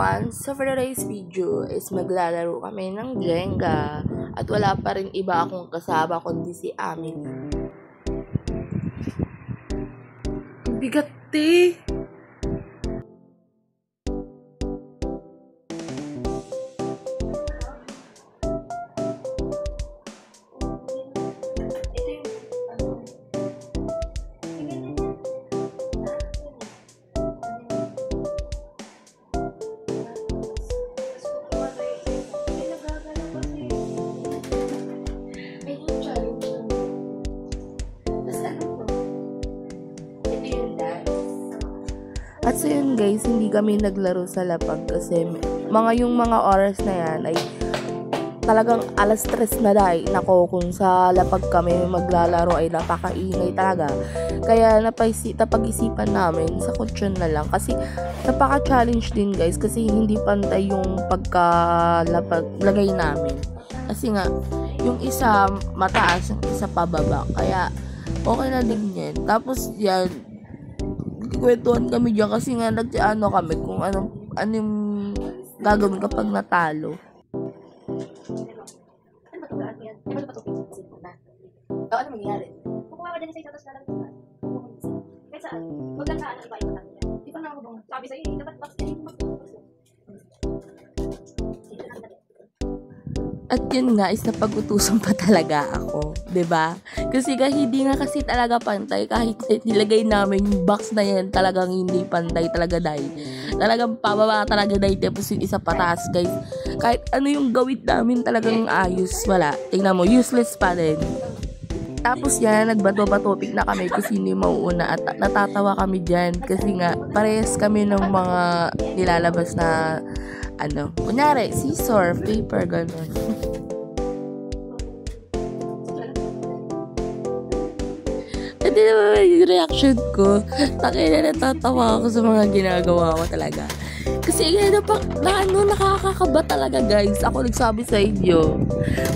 everyone! So for today's video is maglalaro kami ng Jenga at wala pa rin iba akong kasama kundi si Amin. Bigat eh! At so yun guys, hindi kami naglaro sa lapag kasi yung mga oras na yan ay talagang alas 3 na dahil nako kung sa lapag kami maglalaro ay napakaingay talaga. Kaya napag-isipan namin sa kutsyon na lang kasi napaka-challenge din guys kasi hindi pantay yung pagkalagay namin. Kasi nga, yung isa mataas, yung isa pababa. Kaya okay na din yan. Tapos yan, kwentuhan kami dyan kasi nga nagtiano kami kung ano yung gagawin kapag natalo. Ano mangyayari? Kukuha ka dyan sa isa, tapos lalagay ka. Kahit saan? Huwag lang sa ano, iba-iba lang yan. Di ba na ako bang sabi sa'yo, dapat box na yung At yun nga is napag-utusan pa talaga ako, 'di ba? Kasi hindi nga kasi talaga pantay kahit nilagay namin yung box na yan talagang hindi pantay talaga dahil. Talagang pababa talaga dahil tapos yung isa pataas guys. Kahit ano yung gawin namin talagang ayos, wala. Tingnan mo, useless pa rin. Tapos yan, nagbato-batopik na kami kung sino yung mauuna at natatawa kami dyan kasi nga parehas kami ng mga nilalabas na ano, kunyari, scissor, paper, gano'n. Hindi naman yung reaction ko. Takina, natatawa ako sa mga ginagawa ko talaga. Kasi nakakakaba talaga guys. Ako nagsabi sa inyo.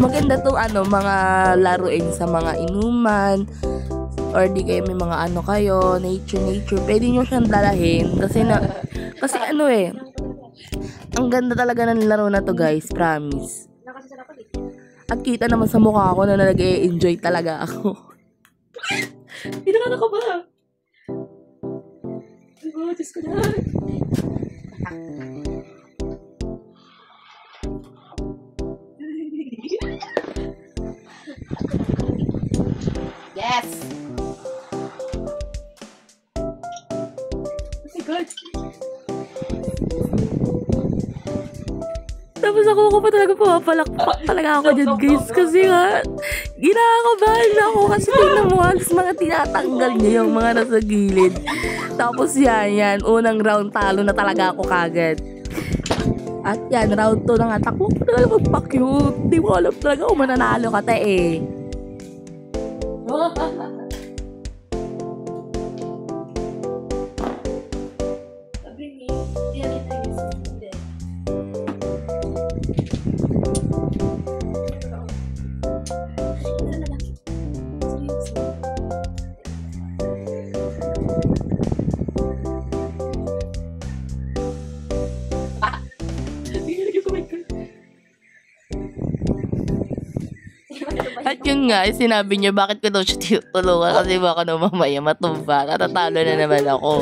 Maganda to mga laruin sa mga inuman. Or di kayo may mga kayo, nature. Pwede nyo siyang dalahin. Kasi ang ganda talaga ng laro na to guys, promise. At kita naman sa mukha ko na nag-e-enjoy talaga ako. Pinakana ka ba? Oh, Diyos ko na. Yes! Oh my God! Tapos ako pa talaga pumapalakpak talaga ako dyan guys kasi nga ginakabahan ako kasi tingnan mo halos mga tinatanggal niya yung mga nasa gilid. Tapos yan, unang round talo na talaga ako kagad. At yan, round 2 na nga, takbo ko talaga magpa-cute. Di mo alam talaga kung mananalo ka eh. At yun nga, sinabi niya bakit ko daw siya tinutulungan kasi baka na mamaya matumba. Natatalo na naman ako.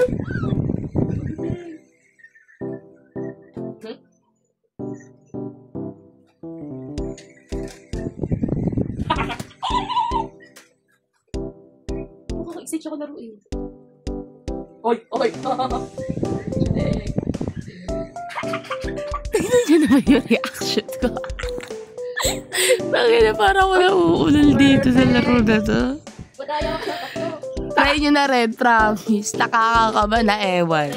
Excited ako laruin. Oy! Tignan niyo naman yung reaction ko. Nakina parang wala uulol dito sa laro na to. Try nyo na rin, promise. Nakakakaba na ewan.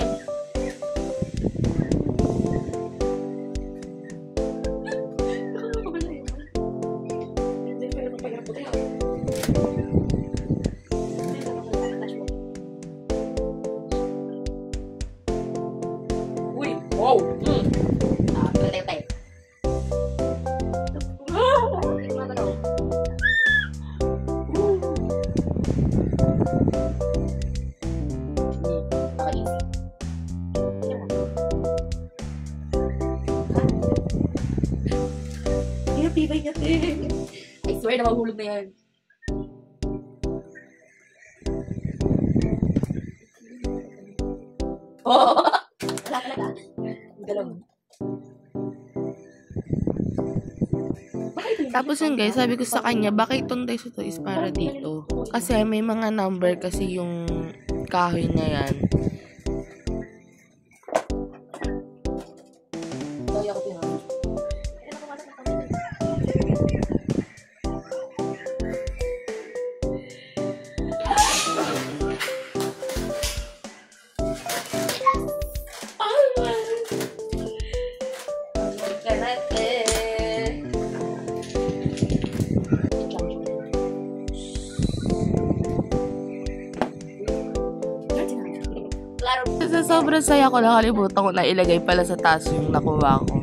Uy! Wow! tibay niya, te. I swear na mahulog na yan. Oh! Wala talaga. Galong. Tapos yun guys, sabi ko sa kanya, bakit itong dice ito is para dito? Kasi may mga number kasi yung kahoy na yan. Sorry ako pinag. Sa sobrang saya ko, nakalimutan ko na ilagay pala sa taas yung nakuha ko.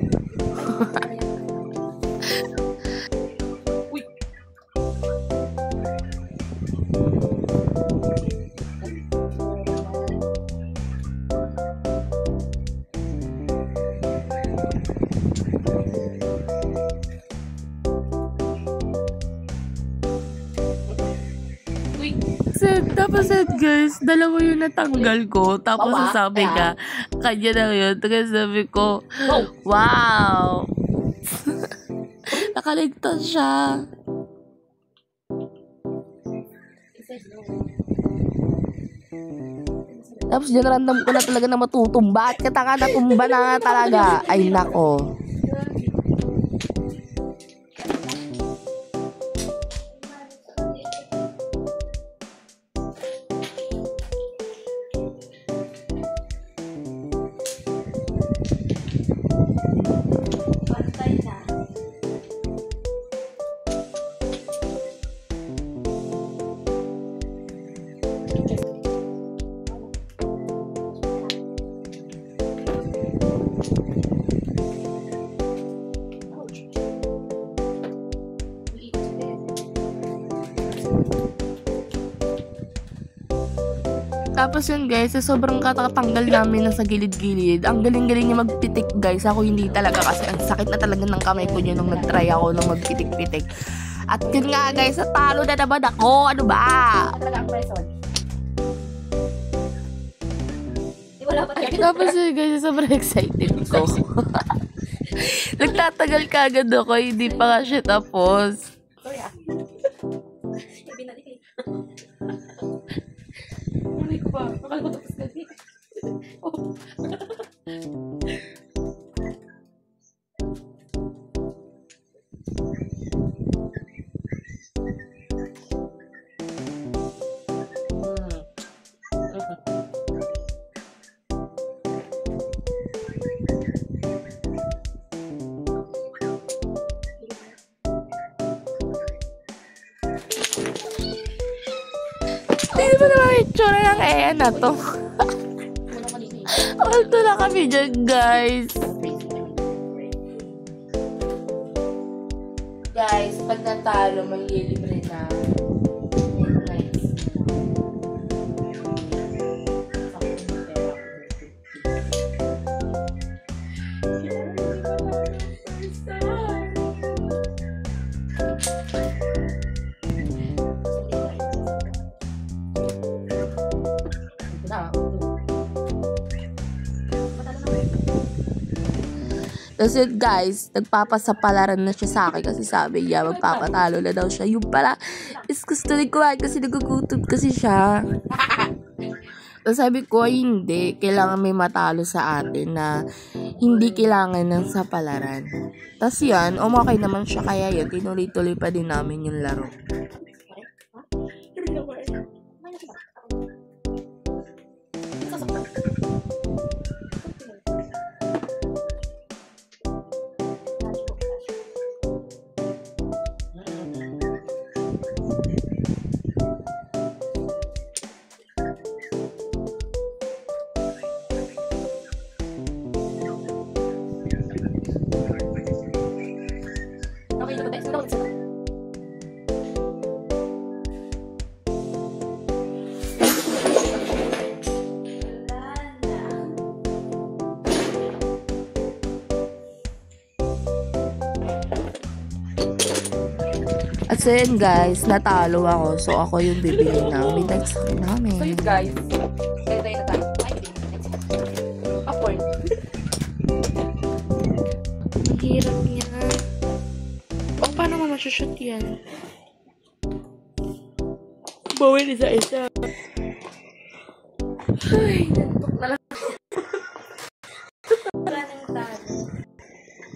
Tapos guys, dalawa yung natanggal ko. Tapos sabi ka, kanya na yun. Tapos sabi ko, wow! Nakaligtas siya. Tapos dyan random ko na talaga na matutumba. At katanga natumba na nga talaga. Ay nako. Tapos yun guys, sa sobrang katatanggal namin na sa gilid-gilid, ang galing-galing niya magpitik guys. Ako hindi talaga kasi ang sakit na talaga ng kamay ko niya nung nag-try ako nung magpitik-pitik. At yun nga guys, natalo na naman ako. Ano ba? Tapos yun guys, sobrang excited ko. Nagtatagal ka agad ako, hindi pa nga siya tapos. Sorry ah. Hindi ko ba? Akala ko tapos kasi. Oh. Hindi mo naman itsura ng na to. Alto na kami dyan, guys. Guys, pag natalo, maglilibre na. Kasi guys, nagpapasapalaran na siya sa akin kasi sabi niya magpapatalo na daw siya. Yung pala, is gusto ni kumain kasi nagugutom kasi siya. Tapos sabi ko, hindi. Kailangan may matalo sa atin na hindi kailangan ng sapalaran. Tapos yan, okay naman siya. Kaya yun, tinuloy-tuloy pa din namin yung laro. At so yun guys, natalo ako. So ako yung bibili ng midnight snack namin. So yun guys, tayo na tayo. Ay, popcorn. Ang hirap niya. O, paano mo masushoot yan? Bawin isa-isa. Ay, nantok na lang.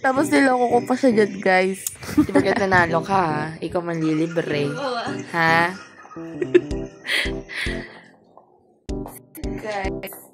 Tapos niloko ko pa siya dyan, guys. Di ba kahit nanalo ka, ha? Ikaw manlilibre. Ha? Guys.